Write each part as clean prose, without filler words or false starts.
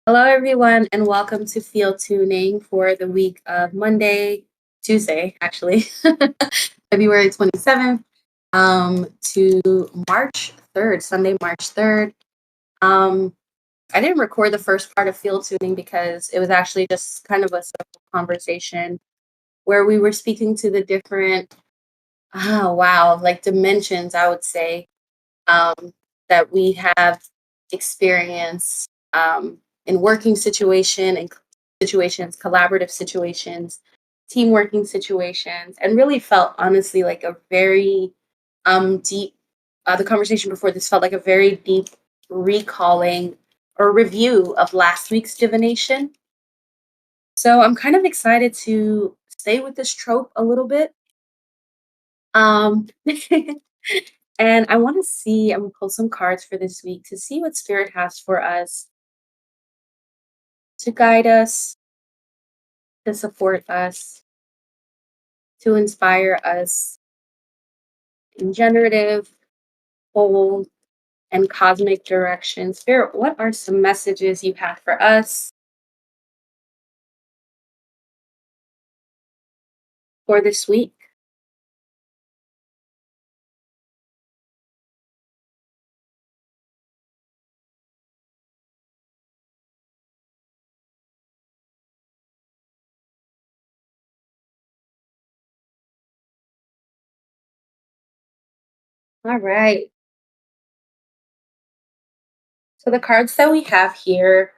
Hello, everyone, and welcome to Field Tuning for the week of Tuesday, actually, February 27th to March 3rd, Sunday, March 3rd. Um, I didn't record the first part of Field Tuning because it was actually just kind of a simple conversation where we were speaking to the different, like dimensions, I would say, um, that we have experienced in working and situations, collaborative situations, team working situations, and really felt honestly like a very deep. The conversation before this felt like a very deep recalling or review of last week's divination. So I'm kind of excited to stay with this trope a little bit. Um, And I want to see, I'm going to pull some cards for this week to see what Spirit has for us to guide us, to support us, to inspire us in generative, whole, and cosmic direction. Spirit, what are some messages you have for us for this week? All right. So the cards that we have here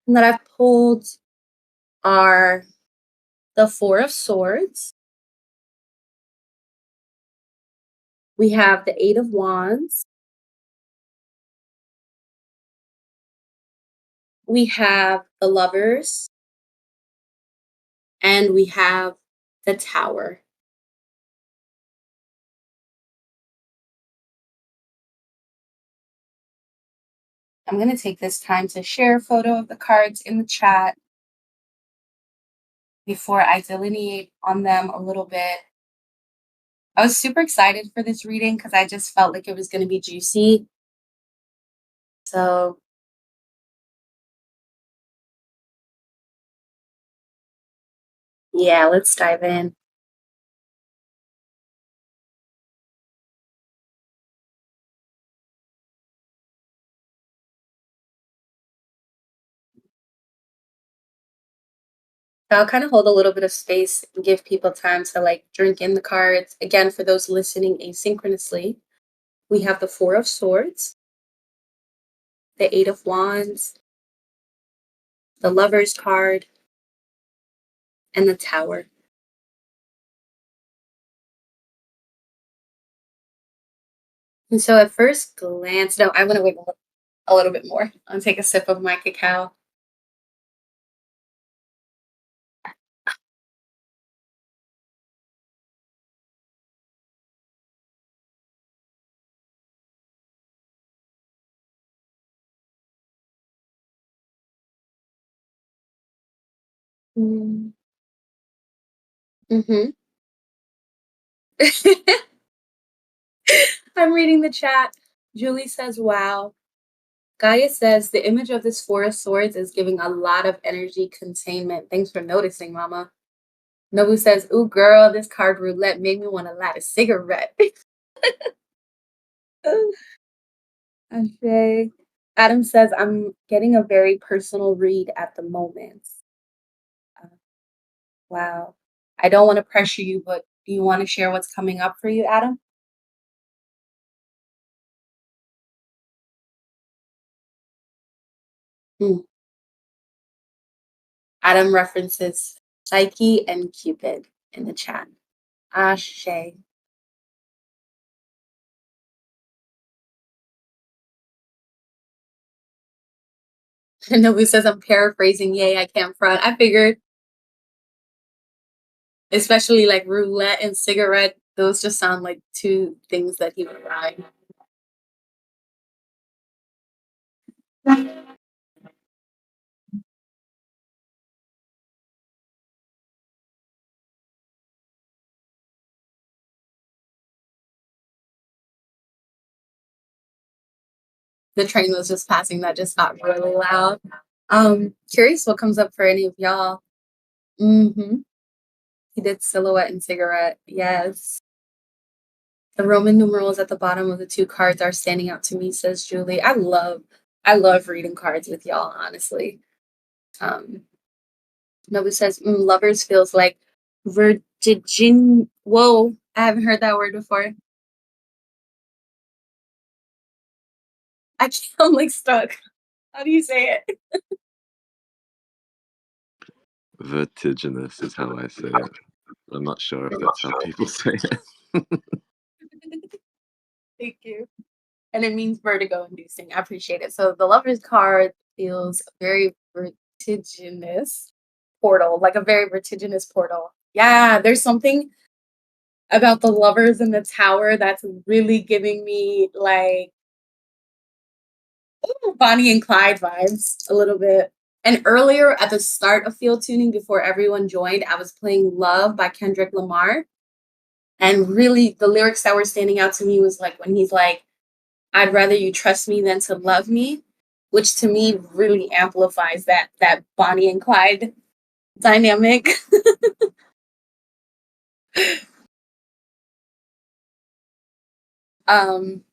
and that I've pulled are the Four of Swords. We have the Eight of Wands. We have the Lovers, and we have the Tower. I'm going to take this time to share a photo of the cards in the chat before I delineate on them a little bit. I was super excited for this reading because I just felt like it was going to be juicy. So, yeah, let's dive in. So I'll kind of hold a little bit of space and give people time to like drink in the cards. Again, for those listening asynchronously, we have the Four of Swords, the Eight of Wands, the Lover's card, and the Tower. And so at first glance, no, I want to wait a little bit more. I'll take a sip of my cacao. Mm. Hmm. I'm reading the chat. Julie says, wow. Gaia says, the image of this Four of Swords is giving a lot of energy containment. Thanks for noticing, Mama. Nobu says, ooh, girl, this card roulette made me want to light a cigarette. Okay. Adam says, I'm getting a very personal read at the moment. Uh, wow. I don't want to pressure you, but do you want to share what's coming up for you, Adam? Hmm. Adam references Psyche and Cupid in the chat. Ashe. And Nobu says, I'm paraphrasing. Yay, I can't front. I figured, especially like roulette and cigarette, those just sound like two things that he would rhyme. The train was just passing that just got really loud. Curious what comes up for any of y'all. Mm-hmm. He did silhouette and cigarette. Yes. The Roman numerals at the bottom of the two cards are standing out to me, says Julie. I love reading cards with y'all, honestly. Um, Nobu says, lovers feels like vertigin. Whoa, I haven't heard that word before. I can't, I'm like stuck. How do you say it? Vertiginous is how I say it. I'm not sure if that's how people say it. Thank you. And it means vertigo inducing. I appreciate it. So the lover's card feels very vertiginous portal, like a very vertiginous portal. Yeah, there's something about the lovers in the tower that's really giving me like Bonnie and Clyde vibes a little bit. And earlier at the start of field tuning, before everyone joined, I was playing Love by Kendrick Lamar. And really, the lyrics that were standing out to me was like when he's like, I'd rather you trust me than to love me, which to me really amplifies that Bonnie and Clyde dynamic. um,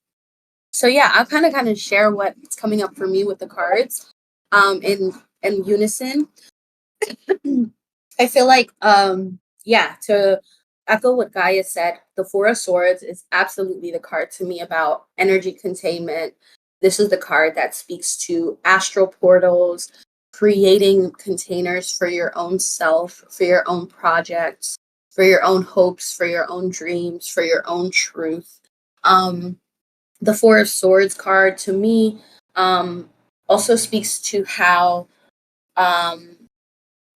so yeah, I'll kind of share what's coming up for me with the cards in unison. I feel like yeah, to echo what Gaia said, the Four of Swords is absolutely the card to me about energy containment. This is the card that speaks to astral portals, creating containers for your own self, for your own projects, for your own hopes, for your own dreams, for your own truth. The Four of Swords card to me also speaks to how um,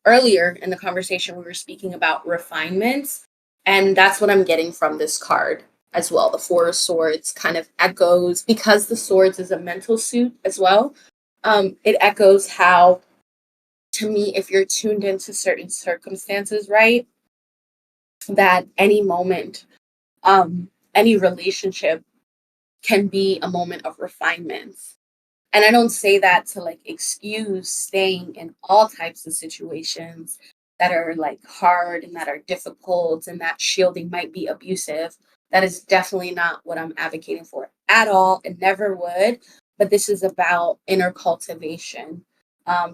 earlier in the conversation we were speaking about refinements, and that's what I'm getting from this card as well. The Four of Swords kind of echoes, because the swords is a mental suit as well. It echoes how, to me, if you're tuned into certain circumstances, right, that any moment, any relationship can be a moment of refinement. And I don't say that to like excuse staying in all types of situations that are like hard and that are difficult and that shielding might be abusive. That is definitely not what I'm advocating for at all. It never would. But this is about inner cultivation.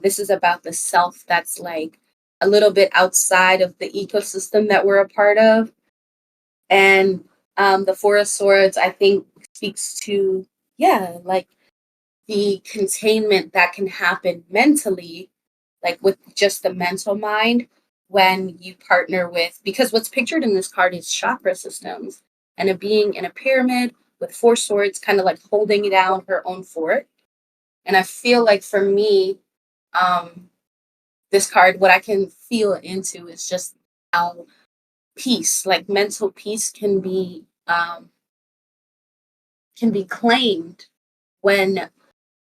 This is about the self that's like a little bit outside of the ecosystem that we're a part of. And the Four of Swords, I think, speaks to, yeah, like the containment that can happen mentally, like with just the mental mind, when you partner with, because what's pictured in this card is chakra systems and a being in a pyramid with four swords kind of like holding down her own fort. And I feel like for me, um, this card, what I can feel into is just how peace, like mental peace, can be claimed when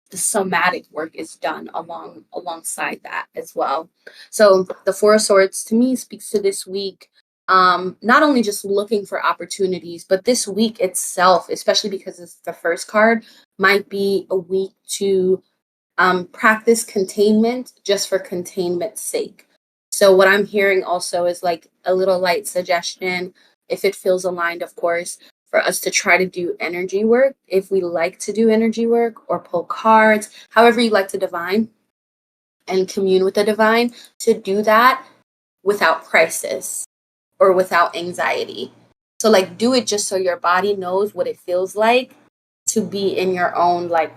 the somatic work is done alongside that as well. So the Four of Swords to me speaks to this week, not only just looking for opportunities, but this week itself, especially because it's the first card, might be a week to practice containment just for containment's sake. So what I'm hearing also is like a little light suggestion, if it feels aligned, of course, for us to try to do energy work, if we like to do energy work or pull cards, however you like to divine and commune with the divine, to do that without crisis or without anxiety. So like do it just so your body knows what it feels like to be in your own, like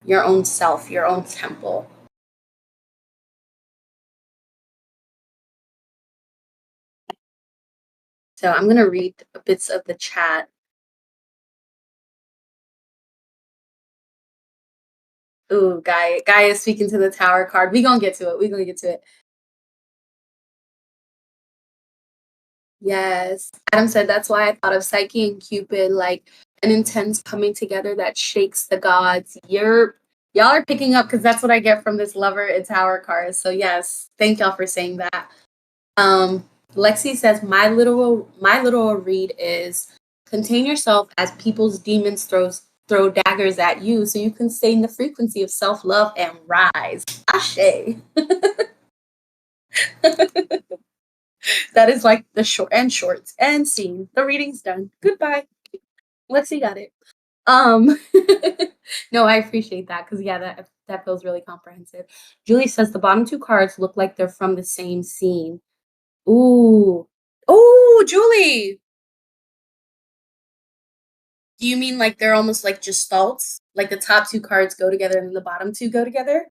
your own self, your own temple. So I'm going to read bits of the chat. Ooh, Guy is speaking to the tower card. We're going to get to it. We're going to get to it. Yes. Adam said that's why I thought of Psyche and Cupid, like an intense coming together that shakes the gods. Y'all are picking up because that's what I get from this lover and tower card. So yes, thank y'all for saying that. Um, Lexi says my literal read is contain yourself as people's demons throw daggers at you so you can stay in the frequency of self-love and rise. Ashe. That is like the shorts and scene. The reading's done. Goodbye. Let's see, got it. Um, no, I appreciate that because yeah, that feels really comprehensive. Julie says the bottom two cards look like they're from the same scene. Ooh, oh, Julie, do you mean like they're almost like gestalts? Like the top two cards go together and the bottom two go together?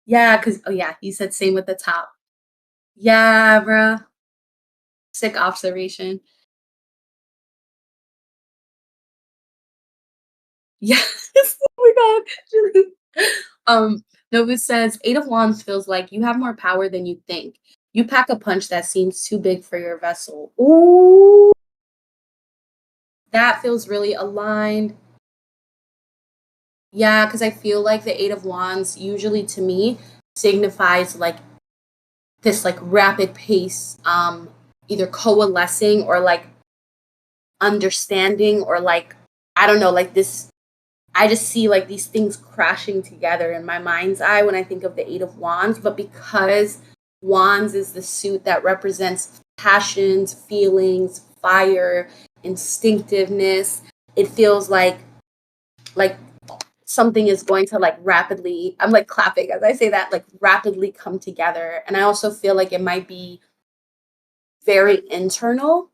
Yeah, because oh yeah, you said same with the top. Yeah, bruh. Sick observation. Yes. Oh my god. Julie. Nova says, Eight of Wands feels like you have more power than you think. You pack a punch that seems too big for your vessel. Ooh, that feels really aligned. Yeah, because I feel like the Eight of Wands usually to me signifies like this like rapid pace, either coalescing or like understanding or like I don't know, like this I just see like these things crashing together in my mind's eye when I think of the Eight of Wands. But because Wands is the suit that represents passions, feelings, fire, instinctiveness, it feels like something is going to like rapidly, I'm like clapping as I say that, like rapidly come together. And I also feel like it might be very internal.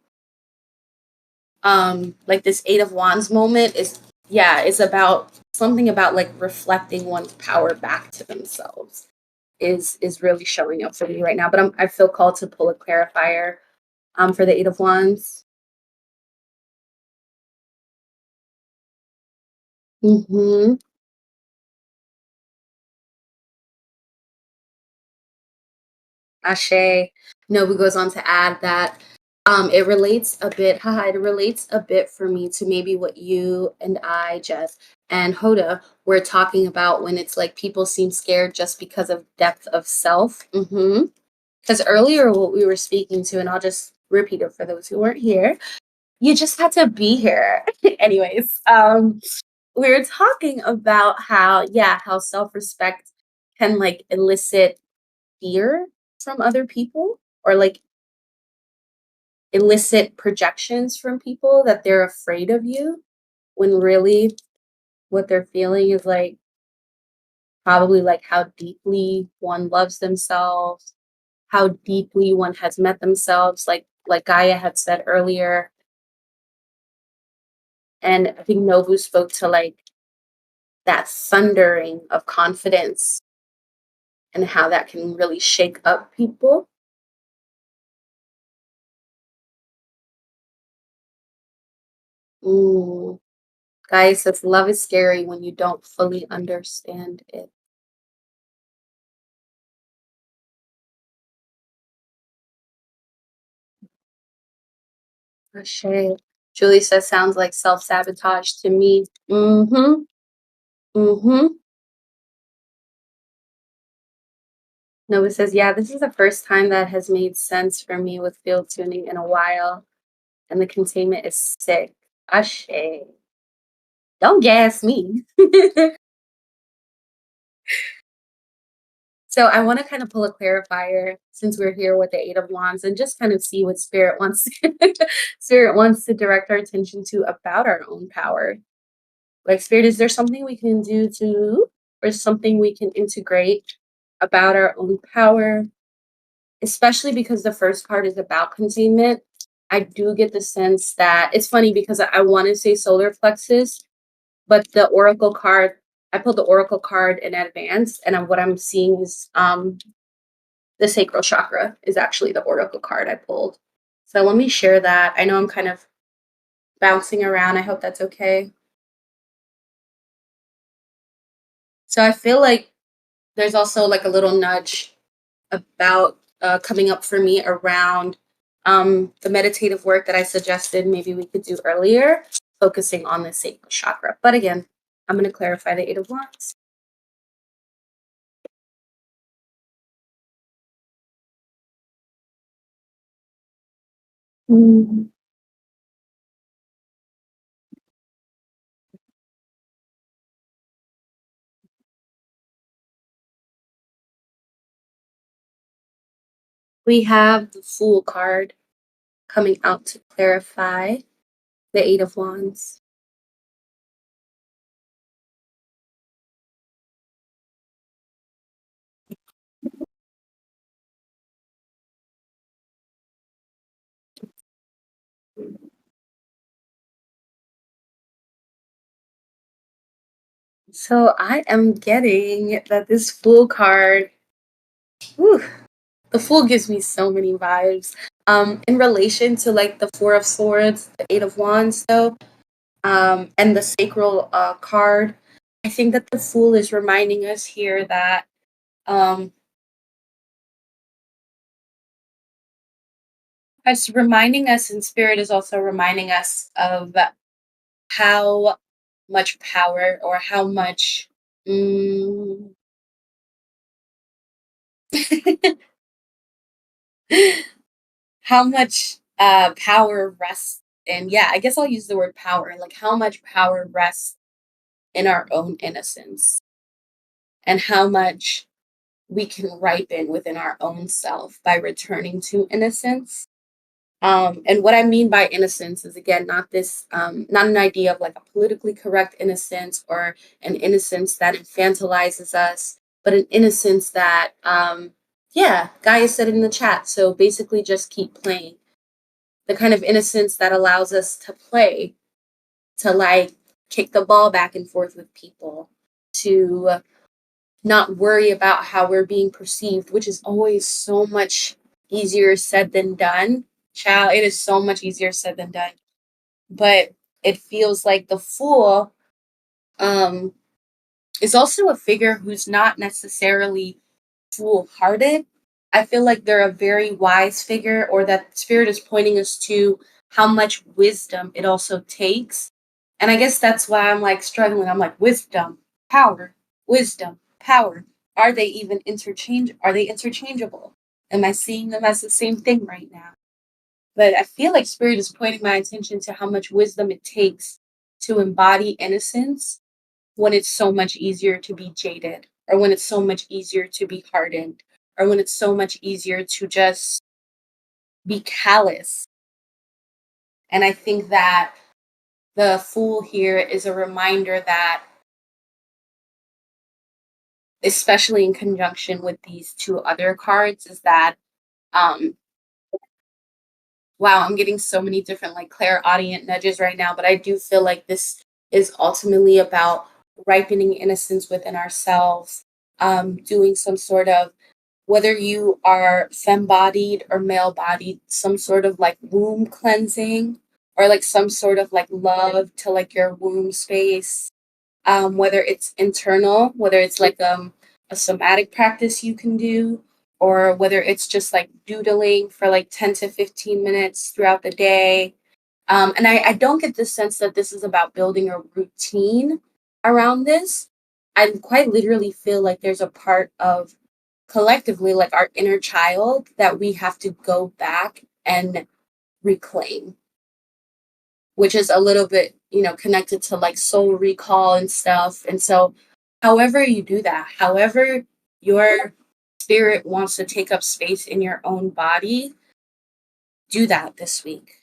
Like this Eight of Wands moment is yeah, it's about something about like reflecting one's power back to themselves is really showing up for me right now. But I feel called to pull a clarifier for the Eight of Wands. Mm-hmm. Ashe. Nobu goes on to add that it relates a bit, haha, it relates a bit for me to maybe what you and I, Jess, and Hoda were talking about when it's like people seem scared just because of depth of self. Mm-hmm. Because earlier, what we were speaking to, and I'll just repeat it for those who weren't here, you just had to be here. Anyways, we were talking about how, yeah, how self respect can like elicit fear from other people or like elicit projections from people that they're afraid of you when really what they're feeling is like probably like how deeply one loves themselves, how deeply one has met themselves, like Gaia had said earlier. And I think Nobu spoke to like that thundering of confidence and how that can really shake up people. Ooh. Gaia says love is scary when you don't fully understand it. For sure. Julie says sounds like self-sabotage to me. Mm-hmm. Mm-hmm. Nova says, yeah, this is the first time that has made sense for me with field tuning in a while. And the containment is sick. Ashe. Don't gas me. So I want to kind of pull a clarifier since we're here with the Eight of Wands and just kind of see what Spirit wants Spirit wants to direct our attention to about our own power. Like Spirit, is there something we can do to or something we can integrate about our own power? Especially because the first card is about containment. I do get the sense that it's funny because I want to say solar plexus, but the oracle card, I pulled the oracle card in advance, and what I'm seeing is the sacral chakra is actually the oracle card I pulled. So let me share that. I know I'm kind of bouncing around. I hope that's okay. So I feel like there's also like a little nudge about coming up for me around the meditative work that I suggested maybe we could do earlier, focusing on the sacral chakra. But again, I'm going to clarify the Eight of Wands. Mm. We have the Fool card coming out to clarify the Eight of Wands. So I am getting that this Fool card, whew, the Fool gives me so many vibes. In relation to like the Four of Swords, the Eight of Wands, though, and the Sacral card, I think that the Fool is reminding us here that it's reminding us, and Spirit is also reminding us of how much power or how much mm, how much power rests in, yeah, I guess I'll use the word power, like how much power rests in our own innocence and how much we can ripen within our own self by returning to innocence. And what I mean by innocence is again not this, not an idea of like a politically correct innocence or an innocence that infantilizes us, but an innocence that, yeah, Gaia said it in the chat. So basically, just keep playing. The kind of innocence that allows us to play, to like kick the ball back and forth with people, to not worry about how we're being perceived, which is always so much easier said than done. Child, it is so much easier said than done. But it feels like the Fool um, is also a figure who's not necessarily foolhardy. I feel like they're a very wise figure, or that Spirit is pointing us to how much wisdom it also takes. And I guess that's why I'm like struggling. I'm like, wisdom, power, wisdom, power. Are they even Are they interchangeable? Am I seeing them as the same thing right now? But I feel like Spirit is pointing my attention to how much wisdom it takes to embody innocence when it's so much easier to be jaded, or when it's so much easier to be hardened, or when it's so much easier to just be callous. And I think that the Fool here is a reminder that, especially in conjunction with these two other cards, is that, um, wow, I'm getting so many different like clairaudient nudges right now, but I do feel like this is ultimately about ripening innocence within ourselves, doing some sort of, whether you are femme-bodied or male-bodied, some sort of like womb cleansing, or like some sort of like love to like your womb space, whether it's internal, whether it's like a somatic practice you can do, or whether it's just like doodling for like 10 to 15 minutes throughout the day. And I don't get the sense that this is about building a routine around this. I quite literally feel like there's a part of collectively, like our inner child, that we have to go back and reclaim, which is a little bit, connected to like soul recall and stuff. And so, however you do that, however your spirit wants to take up space in your own body, do that this week.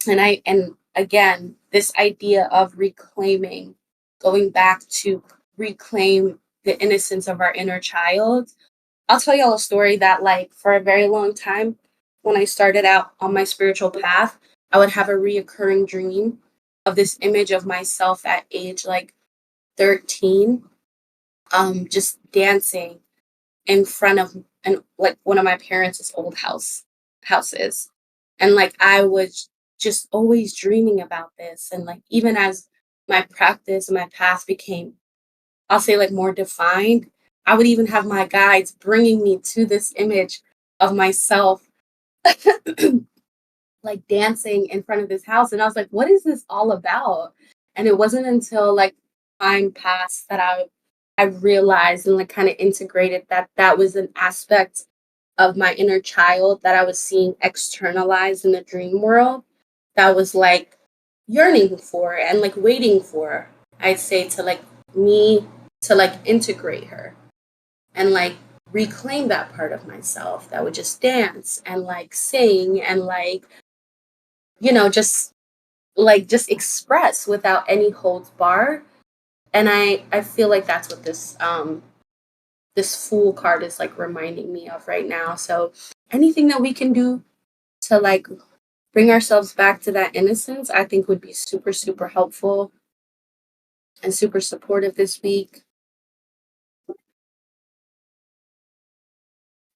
And again, this idea of reclaiming, going back to reclaim the innocence of our inner child. I'll tell y'all a story that, like, for a very long time, when I started out on my spiritual path, I would have a reoccurring dream of this image of myself at age like 13, just dancing in front of, and like one of my parents' old houses. And like I was just always dreaming about this. And like even as my practice and my path became, I'll say, like more defined, I would even have my guides bringing me to this image of myself like dancing in front of this house. And I was like, what is this all about? And it wasn't until like time passed that I realized and like kind of integrated that that was an aspect of my inner child that I was seeing externalized in the dream world, that was like yearning for and like waiting for, I'd say, to like me to like integrate her and like reclaim that part of myself that would just dance and like sing and like, just just express without any holds bar. And I feel like that's what this fool card is like reminding me of right now. So anything that we can do to like bring ourselves back to that innocence, I think would be super, super helpful and super supportive this week.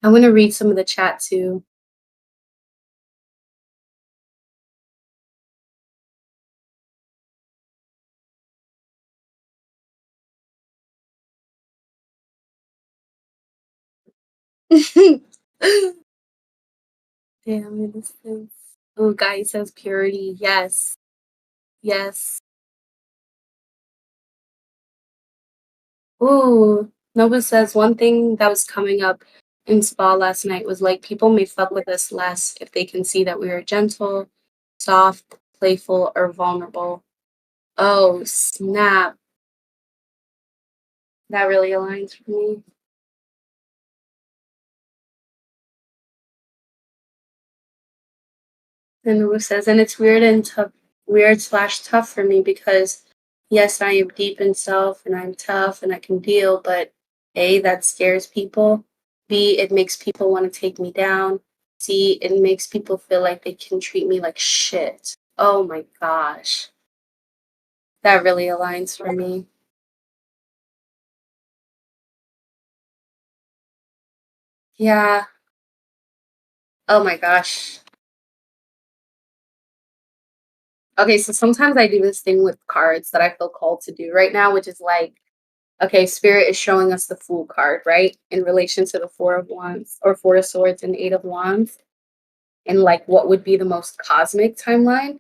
I want to read some of the chat too. Damn innocence. Oh, guy says purity. Yes. Yes. Ooh. Nova says one thing that was coming up in spa last night was like people may fuck with us less if they can see that we are gentle, soft, playful, or vulnerable. Oh, snap. That really aligns for me. And Nova says, and it's weird and tough, weird/tough for me because yes, I am deep in self and I'm tough and I can deal, but A, that scares people. B, it makes people want to take me down. C, it makes people feel like they can treat me like shit. Oh my gosh. That really aligns for me. Yeah. Oh my gosh. Okay, so sometimes I do this thing with cards that I feel called to do right now, which is like, okay, Spirit is showing us the Fool card, right? In relation to the Four of Wands or Four of Swords and Eight of Wands, and like what would be the most cosmic timeline.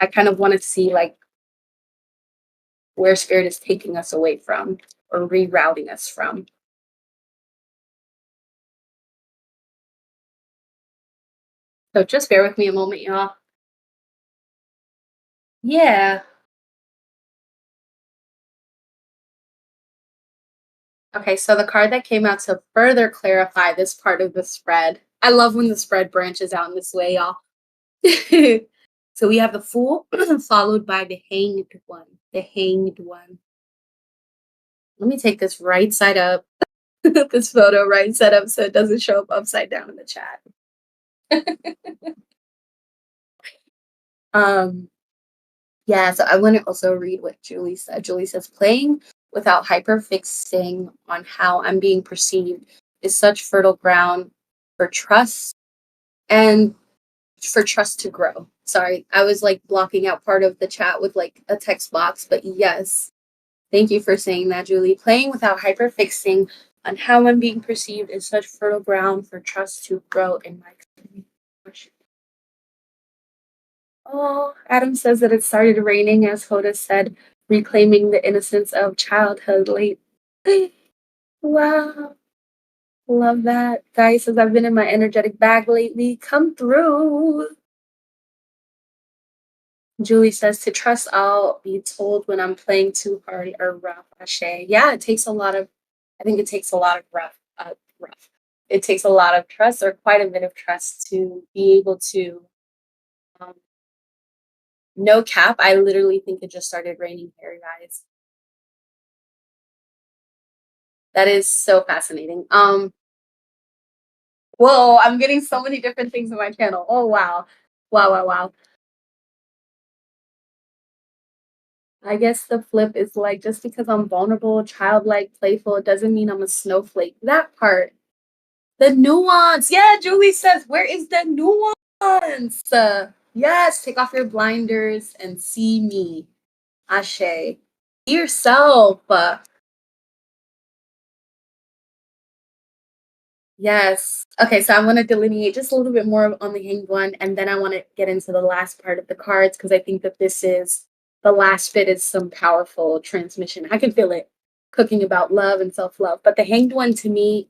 I kind of want to see like where Spirit is taking us away from or rerouting us from. So just bear with me a moment, y'all. Yeah. Okay, so the card that came out to further clarify this part of the spread. I love when the spread branches out in this way, y'all. So we have the Fool followed by the Hanged One. The Hanged One. Let me take this right side up, this photo right side up so it doesn't show up upside down in the chat. um, yeah, so I want to also read what Julie said. Julie says, playing without hyperfixing on how I'm being perceived is such fertile ground for trust and for trust to grow. Sorry, I was like blocking out part of the chat with like a text box, but yes, thank you for saying that, Julie. Playing without hyperfixing on how I'm being perceived is such fertile ground for trust to grow in my community. Oh, Adam says that it started raining, as Hoda said, reclaiming the innocence of childhood late. Wow. Love that. Guy says, I've been in my energetic bag lately. Come through. Julie says, to trust, I'll be told when I'm playing too hard or rough. Ashe. Yeah, it takes a lot of, I think it takes a lot of rough. It takes a lot of trust or quite a bit of trust to be able to, um, no cap. I literally think it just started raining here, guys. That is so fascinating. Whoa, I'm getting so many different things on my channel. Oh, wow. Wow, wow, wow. I guess the flip is like just because I'm vulnerable, childlike, playful, it doesn't mean I'm a snowflake. That part. The nuance. Yeah, Julie says, where is the nuance? Yes, take off your blinders and see me. Ashe. Be yourself. Yes. Okay, so I want to delineate just a little bit more on the Hanged One, and then I want to get into the last part of the cards because I think that this is the last bit is some powerful transmission. I can feel it cooking about love and self-love. But the Hanged One to me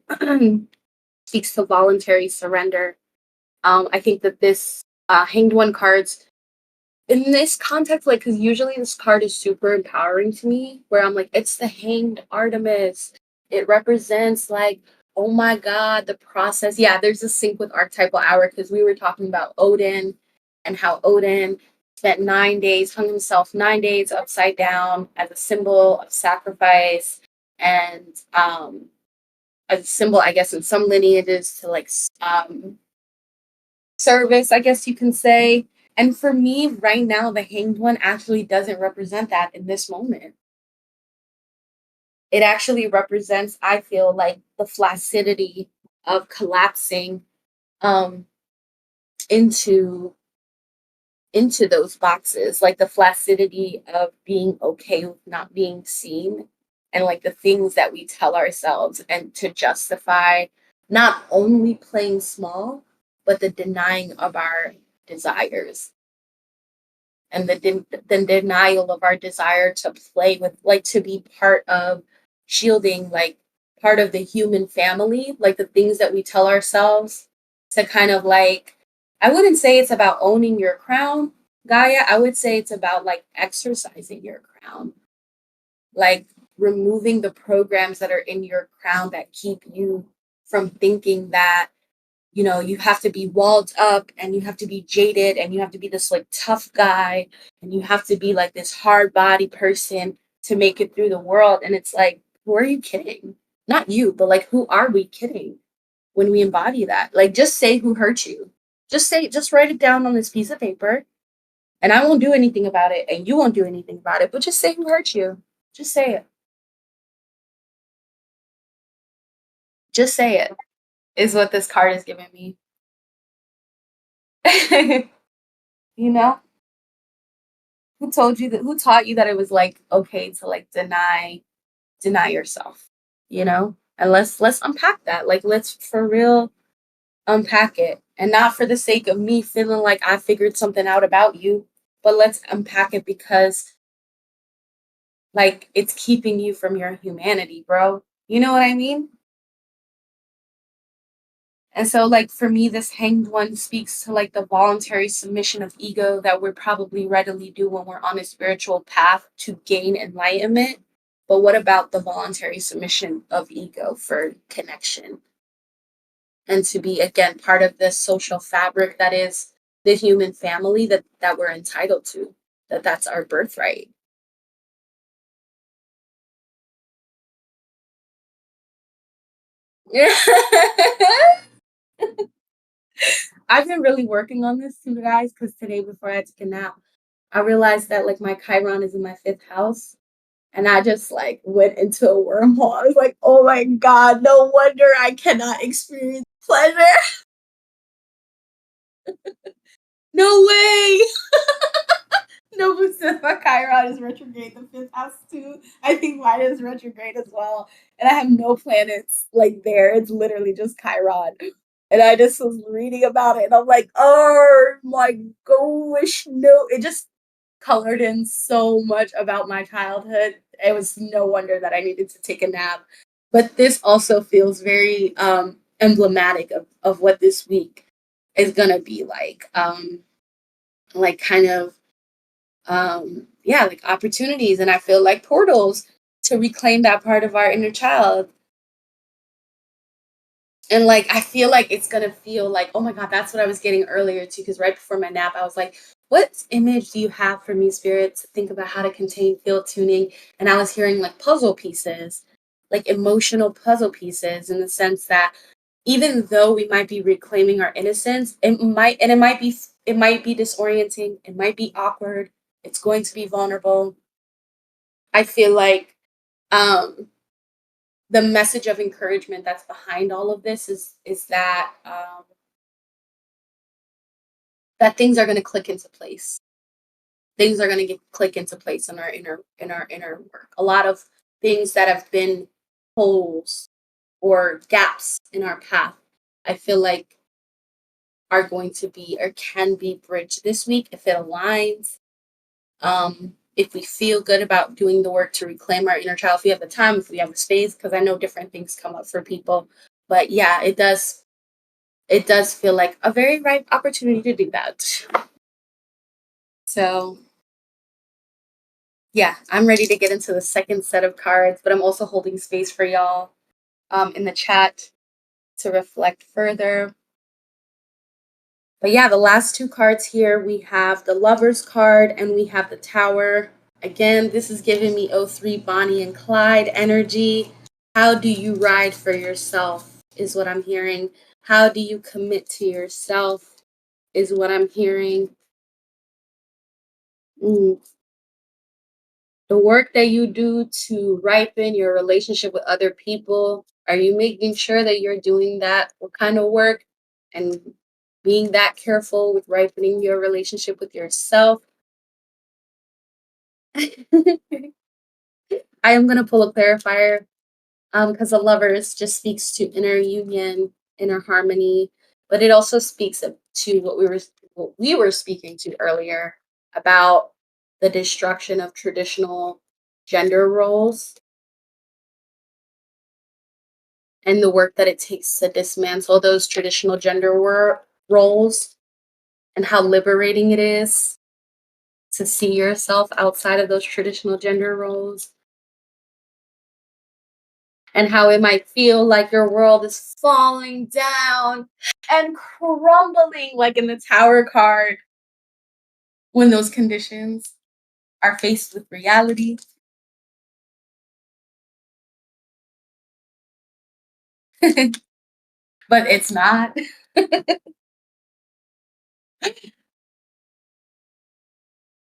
speaks to voluntary surrender. I think that this Hanged One cards in this context, like, because usually this card is super empowering to me, where I'm like, it's the Hanged Artemis. It represents like Oh my God, the process. Yeah, there's a sync with archetypal hour because we were talking about Odin and how Odin spent 9 days, hung himself 9 days upside down as a symbol of sacrifice and as a symbol, I guess, in some lineages to like service, I guess you can say. And for me, right now, the hanged one actually doesn't represent that in this moment. It actually represents, I feel like, the flaccidity of collapsing um into those boxes, like the flaccidity of being okay with not being seen, and like the things that we tell ourselves and to justify not only playing small but the denying of our desires and the denial of our desire to play with, like, to be part of shielding, like part of the human family, like the things that we tell ourselves to kind of like, I wouldn't say it's about owning your crown, Gaia. I would say it's about like exercising your crown, like removing the programs that are in your crown that keep you from thinking that, you have to be walled up and you have to be jaded and you have to be this like tough guy and you have to be like this hard body person to make it through the world. And it's like, who are you kidding? Not you, but like, who are we kidding when we embody that? Like, just say who hurt you. Just write it down on this piece of paper and I won't do anything about it and you won't do anything about it, but just say who hurt you. Just say it. Just say it is what this card is giving me. you know? Who told you that, who taught you that it was like okay to like deny yourself, and let's unpack that, like let's for real unpack it, and not for the sake of me feeling like I figured something out about you, but let's unpack it because like it's keeping you from your humanity, bro. You know what I mean? And so, like, for me, this hanged one speaks to like the voluntary submission of ego that we probably readily do when we're on a spiritual path to gain enlightenment. But what about the voluntary submission of ego for connection and to be, again, part of this social fabric that is the human family that we're entitled to, that's our birthright? I've been really working on this too, guys, because today before I took a nap, I realized that like my Chiron is in my fifth house. And I just like went into a wormhole. I was like, oh my God, no wonder I cannot experience pleasure. No way. No, but Chiron is retrograde, the fifth house too. I think mine is retrograde as well. And I have no planets like there. It's literally just Chiron. And I just was reading about it and I'm like, oh my gosh, no. It just colored in so much about my childhood. It was no wonder that I needed to take a nap. But this also feels very emblematic of what this week is gonna be like. Like kind of yeah, like opportunities, and I feel like portals to reclaim that part of our inner child. And like I feel like it's gonna feel like, oh my God, that's what I was getting earlier too. Because right before my nap, I was like, what image do you have for me, spirit, to think about how to contain field tuning? And I was hearing like puzzle pieces, like emotional puzzle pieces, in the sense that even though we might be reclaiming our innocence, it might be disorienting, it might be awkward, it's going to be vulnerable. I feel like um the message of encouragement that's behind all of this is that that things are going to click into place. Things are going to click into place in our inner work. A lot of things that have been holes or gaps in our path, I feel like are going to be or can be bridged this week if it aligns. If we feel good about doing the work to reclaim our inner child, if we have the time, if we have the space, because I know different things come up for people. But yeah, it does feel like a very ripe opportunity to do that. So yeah, I'm ready to get into the second set of cards, but I'm also holding space for y'all in the chat. to reflect further. But yeah, the last two cards here, we have the Lover's card and we have the Tower. Again, this is giving me O3 Bonnie and Clyde energy. How do you ride for yourself is what I'm hearing. How do you commit to yourself is what I'm hearing. The work that you do to ripen your relationship with other people, are you making sure that you're doing that? What kind of work? And being that careful with ripening your relationship with yourself. I am going to pull a clarifier because the Lovers just speaks to inner union, inner harmony, but it also speaks to what we were speaking to earlier about the destruction of traditional gender roles and the work that it takes to dismantle those traditional roles and how liberating it is to see yourself outside of those traditional gender roles and how it might feel like your world is falling down and crumbling like in the Tower card when those conditions are faced with reality. But it's not.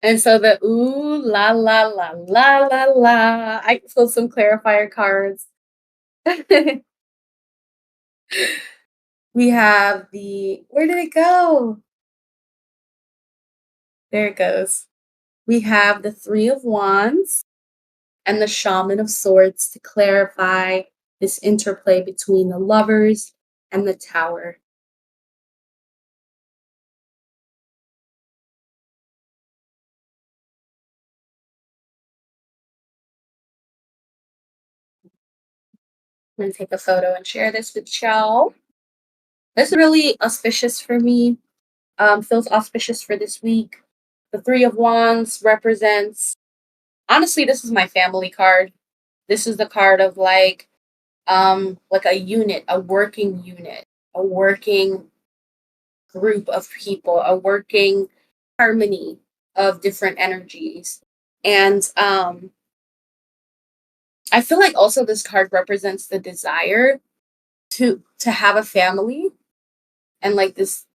And so the ooh la la la la la la. I pulled some clarifier cards. We have where did it go? There it goes. We have the Three of Wands and the Shaman of Swords to clarify this interplay between the Lovers and the Tower. I'm going to take a photo and share this with y'all. This is really auspicious for me. Feels auspicious for this week. The Three of Wands represents, honestly, this is my family card. This is the card of like a unit, a working group of people, a working harmony of different energies. And I feel like also this card represents the desire to have a family and like this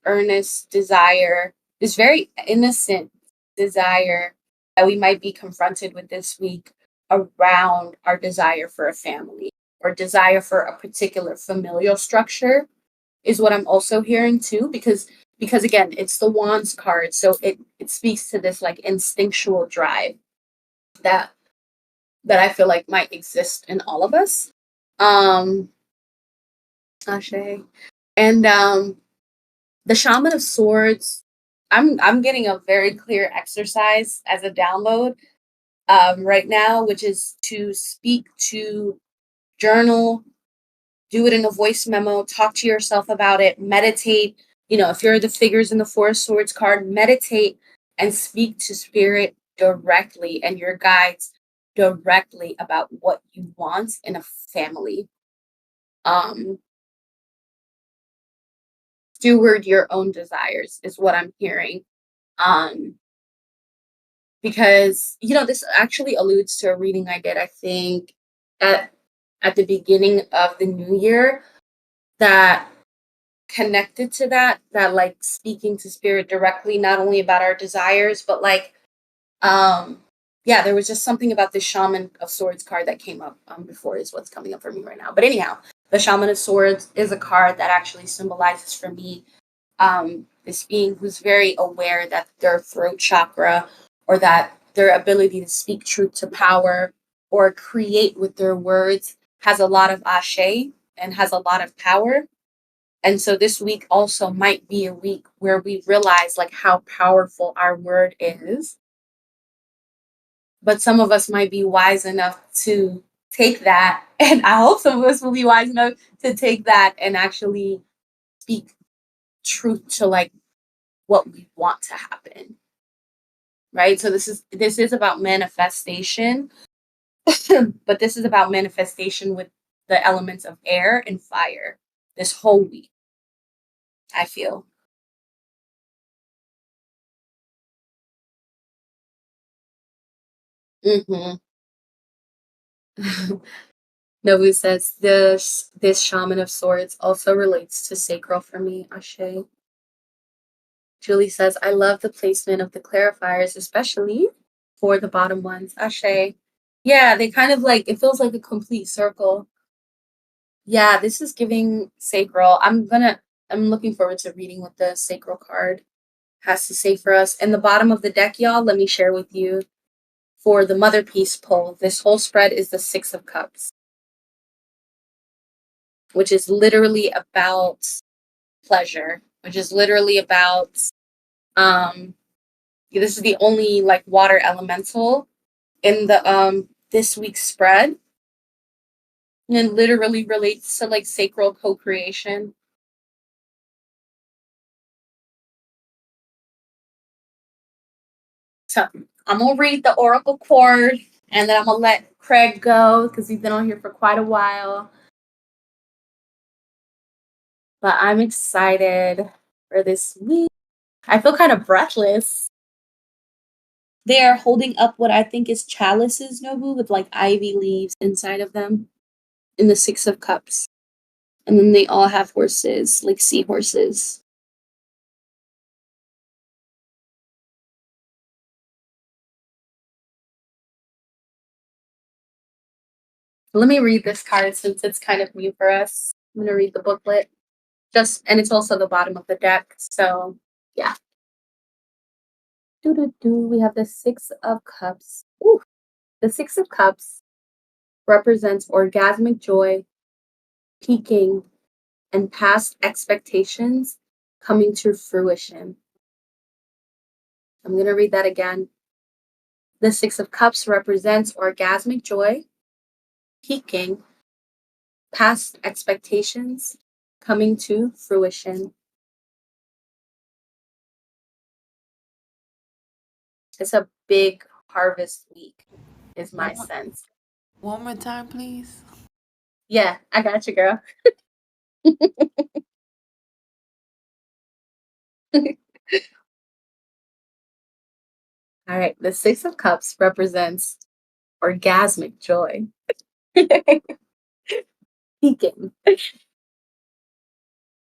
earnest desire, this very innocent desire that we might be confronted with this week around our desire for a family or desire for a particular familial structure is what I'm also hearing too, because again, it's the Wands card, so it speaks to this like instinctual drive that I feel like might exist in all of us. Ashe. And the Shaman of Swords, I'm getting a very clear exercise as a download right now, which is to speak to, journal, do it in a voice memo, talk to yourself about it, meditate. You know, if you're the Figures in the Four of Swords card, meditate and speak to spirit directly and your guides directly about what you want in a family. Steward your own desires is what I'm hearing. Because, you know, this actually alludes to a reading I did, I think, at the beginning of the new year that connected to that like speaking to spirit directly, not only about our desires, but like, yeah, there was just something about the Shaman of Swords card that came up before is what's coming up for me right now. But anyhow, the Shaman of Swords is a card that actually symbolizes for me this being who's very aware that their throat chakra or that their ability to speak truth to power or create with their words has a lot of ashe and has a lot of power. And so this week also might be a week where we realize like how powerful our word is. But some of us might be wise enough to take that. And I hope some of us will be wise enough to take that and actually speak truth to like what we want to happen. Right? So this is about manifestation, but this is about manifestation with the elements of air and fire. this whole week, I feel. Mm-hmm. Nobu says this shaman of swords also relates to sacral for me, Ashe. Julie says, I love the placement of the clarifiers, especially for the bottom ones. Ashe. Yeah, they kind of like, it feels like a complete circle. Yeah, this is giving sacral. I'm looking forward to reading what the sacral card has to say for us. And the bottom of the deck, y'all, let me share with you for the mother piece pull. This whole spread is the Six of Cups, which is literally about pleasure, which is literally about this is the only like water elemental in the this week's spread, and it literally relates to like sacral co-creation. So I'm gonna read the oracle card, and then I'm gonna let Craig go because he's been on here for quite a while. But I'm excited for this week. I feel kind of breathless. They are holding up what I think is chalices, Nobu, with like ivy leaves inside of them in the Six of Cups. And then they all have horses, like seahorses. Let me read this card since it's kind of new for us. I'm going to read the booklet. And it's also the bottom of the deck. So, yeah. We have the Six of Cups. Ooh. The Six of Cups represents orgasmic joy, peaking, and past expectations coming to fruition. I'm going to read that again. The Six of Cups represents orgasmic joy, peaking, past expectations coming to fruition. It's a big harvest week, is my sense. One more time, please. Yeah, I got you, girl. All right, the Six of Cups represents orgasmic joy, peaking,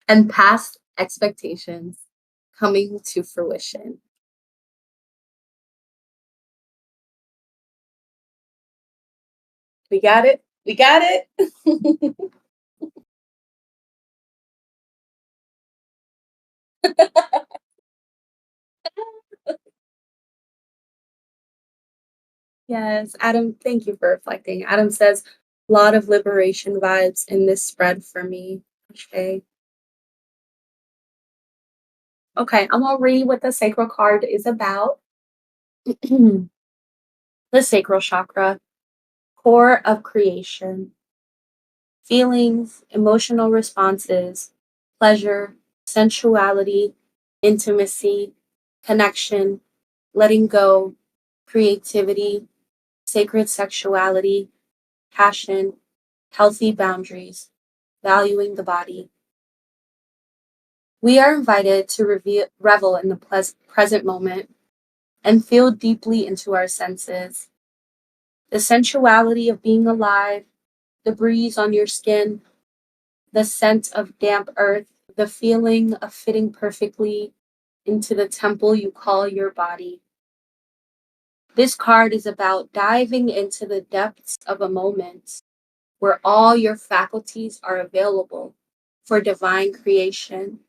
and past expectations coming to fruition. We got it. We got it. Yes, Adam, thank you for reflecting. Adam says, a lot of liberation vibes in this spread for me. Okay. Okay, I'm gonna read what the sacral card is about. The sacral chakra, core of creation, feelings, emotional responses, pleasure, sensuality, intimacy, connection, letting go, creativity, sacred sexuality, passion, healthy boundaries, valuing the body. We are invited to revel in the present moment and feel deeply into our senses. The sensuality of being alive, the breeze on your skin, the scent of damp earth, the feeling of fitting perfectly into the temple you call your body. This card is about diving into the depths of a moment where all your faculties are available for divine creation.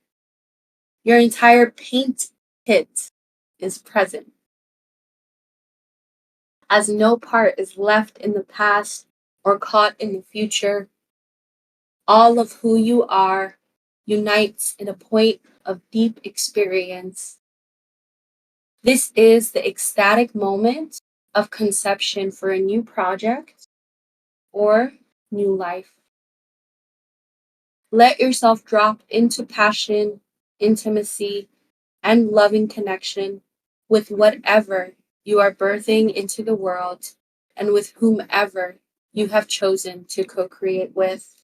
Your entire paint kit is present, as no part is left in the past or caught in the future. All of who you are unites in a point of deep experience. This is the ecstatic moment of conception for a new project or new life. Let yourself drop into passion, intimacy, and loving connection with whatever you are birthing into the world and with whomever you have chosen to co-create with.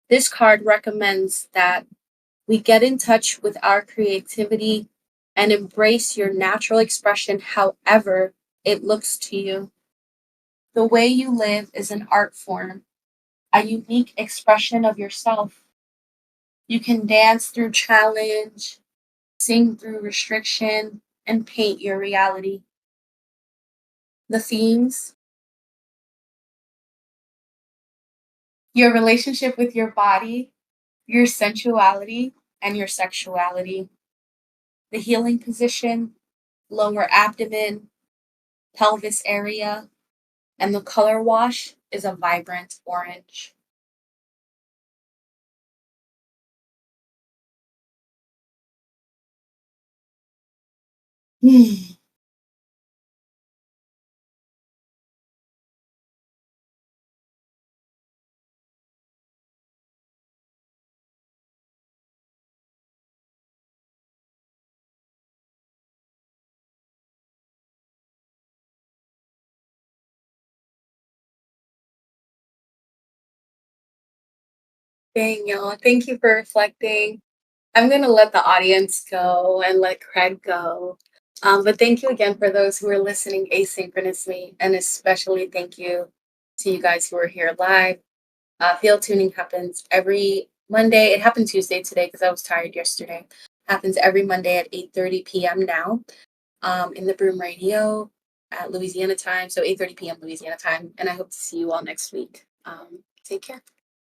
This card recommends that we get in touch with our creativity and embrace your natural expression, however it looks to you. The way you live is an art form, a unique expression of yourself. You can dance through challenge, sing through restriction, and paint your reality. The themes: your relationship with your body, your sensuality, and your sexuality. The healing position: lower abdomen, pelvis area, and the color wash is a vibrant orange. Daniel, thank you for reflecting. I'm going to let the audience go and let Craig go. But thank you again for those who are listening asynchronously, and especially thank you to you guys who are here live. Field tuning happens every Monday. It happened Tuesday today because I was tired yesterday. Happens every Monday at 8:30 p.m. now, in the Broom Radio at Louisiana time. So 8:30 p.m. Louisiana time. And I hope to see you all next week. Take care.